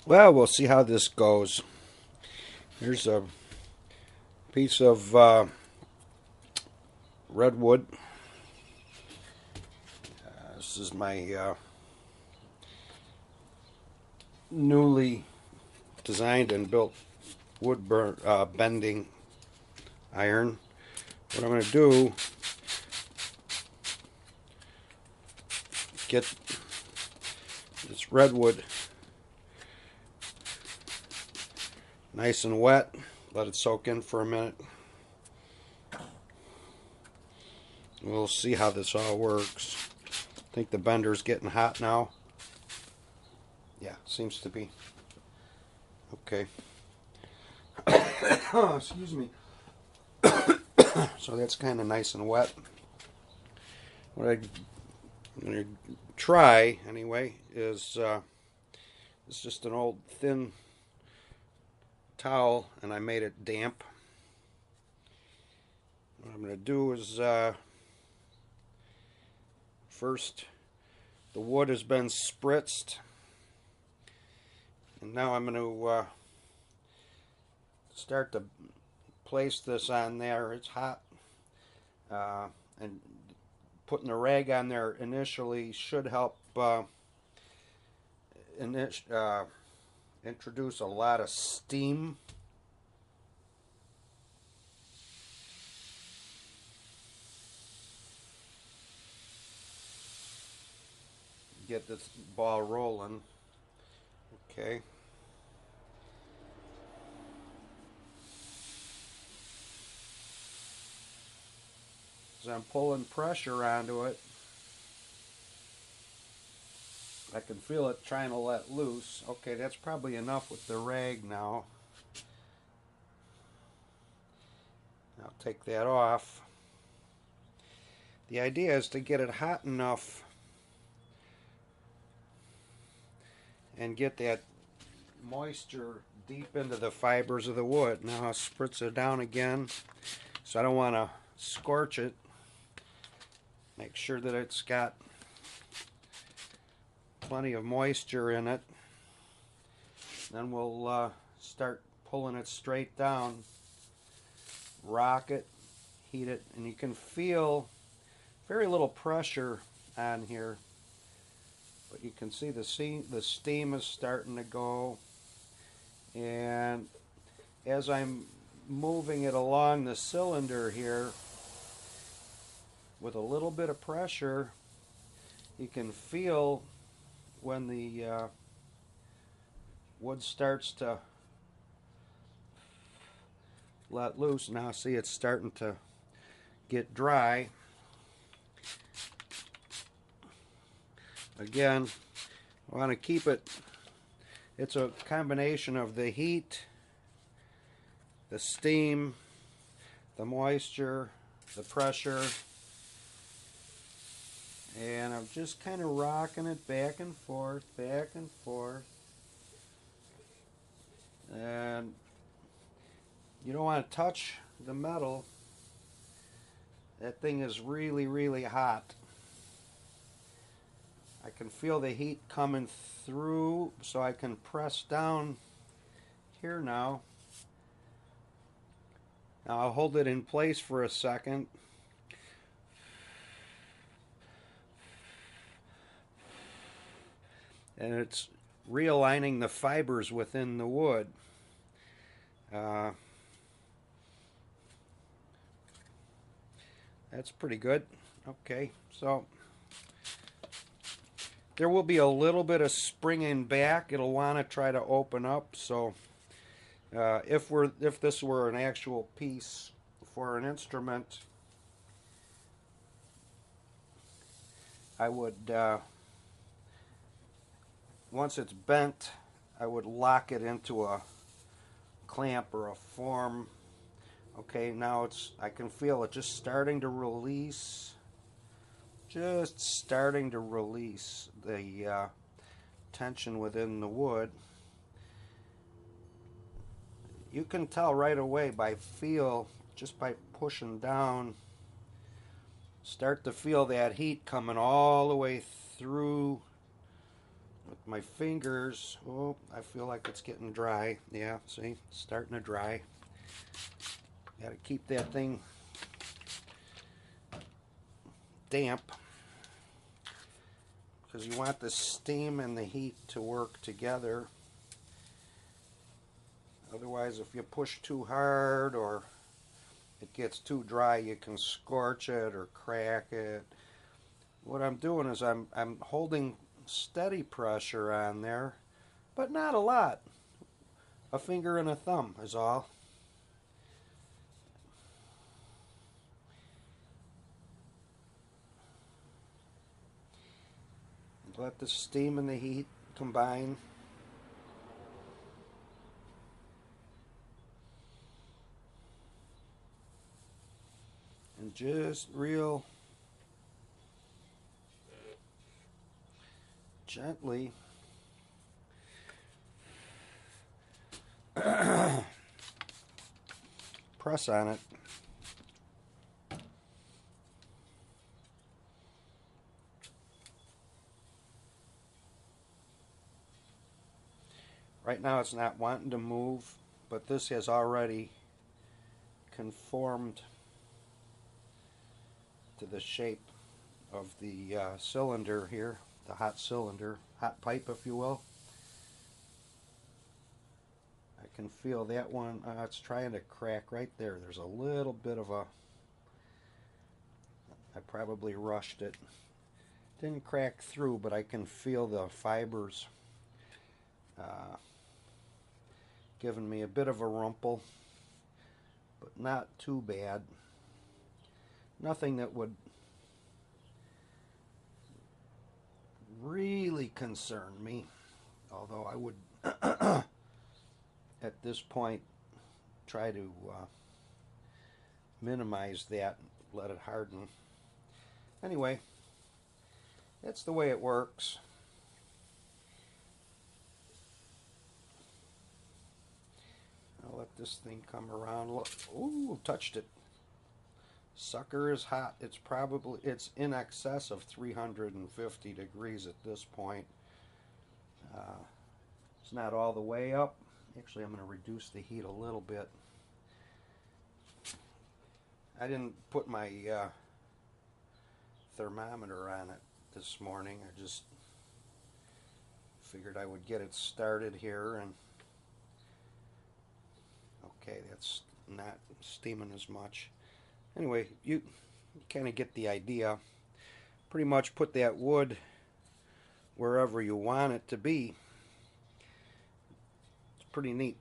Well, we'll see how this goes. Here's a piece of redwood. This is my newly designed and built bending iron. What I'm going to do, get this redwood nice and wet, let it soak in for a minute. We'll see how this all works. I think the bender's getting hot now. Yeah, seems to be. Okay. Excuse me. So that's kind of nice and wet. What I'm going to try, anyway, is it's just an old thin towel, and I made it damp. What I'm going to do is first, the wood has been spritzed, and now I'm going to start to place this on there. It's hot, and putting the rag on there initially should help introduce a lot of steam. Get this ball rolling. Okay. As I'm pulling pressure onto it, I can feel it trying to let loose. Okay, that's probably enough with the rag now. I'll take that off. The idea is to get it hot enough and get that moisture deep into the fibers of the wood. Now I'll spritz it down again, so I don't want to scorch it. Make sure that it's got plenty of moisture in it. Then we'll start pulling it straight down, rock it, heat it, and you can feel very little pressure on here, but you can see the steam is starting to go, and as I'm moving it along the cylinder here with a little bit of pressure, you can feel when the wood starts to let loose. Now see, it's starting to get dry. Again, I want to keep it, it's a combination of the heat, the steam, the moisture, the pressure, and I'm just kind of rocking it back and forth, and you don't want to touch the metal. That thing is really, really hot. I can feel the heat coming through, so I can press down here now. Now I'll hold it in place for a second. And it's realigning the fibers within the wood. That's pretty good. Okay, so there will be a little bit of springing back. It'll want to try to open up. So if this were an actual piece for an instrument, I would once it's bent, I would lock it into a clamp or a form. Okay, now I can feel it just starting to release. Just starting to release the tension within the wood. You can tell right away by feel, just by pushing down, start to feel that heat coming all the way through with my fingers. Oh, I feel like it's getting dry. Yeah, see, it's starting to dry. Got to keep that thing damp because you want the steam and the heat to work together. Otherwise, if you push too hard or it gets too dry, you can scorch it or crack it. What I'm doing is I'm holding steady pressure on there, but not a lot. A finger and a thumb is all. Let the steam and the heat combine. And just real gently press on it. Right now it's not wanting to move, but this has already conformed to the shape of the cylinder here, the hot cylinder, hot pipe if you will. I can feel that one, it's trying to crack right there. There's a little bit of a, I probably rushed it. Didn't crack through, but I can feel the fibers giving me a bit of a rumple, but not too bad. Nothing that would really concern me, although I would at this point try to minimize that, let it harden. Anyway, that's the way it works. I'll let this thing come around. Look, ooh, touched it. Sucker is hot. It's in excess of 350 degrees at this point. It's not all the way up. Actually, I'm going to reduce the heat a little bit. I didn't put my thermometer on it this morning. I just figured I would get it started here, and okay, that's not steaming as much. Anyway, you kind of get the idea. Pretty much put that wood wherever you want it to be. It's pretty neat.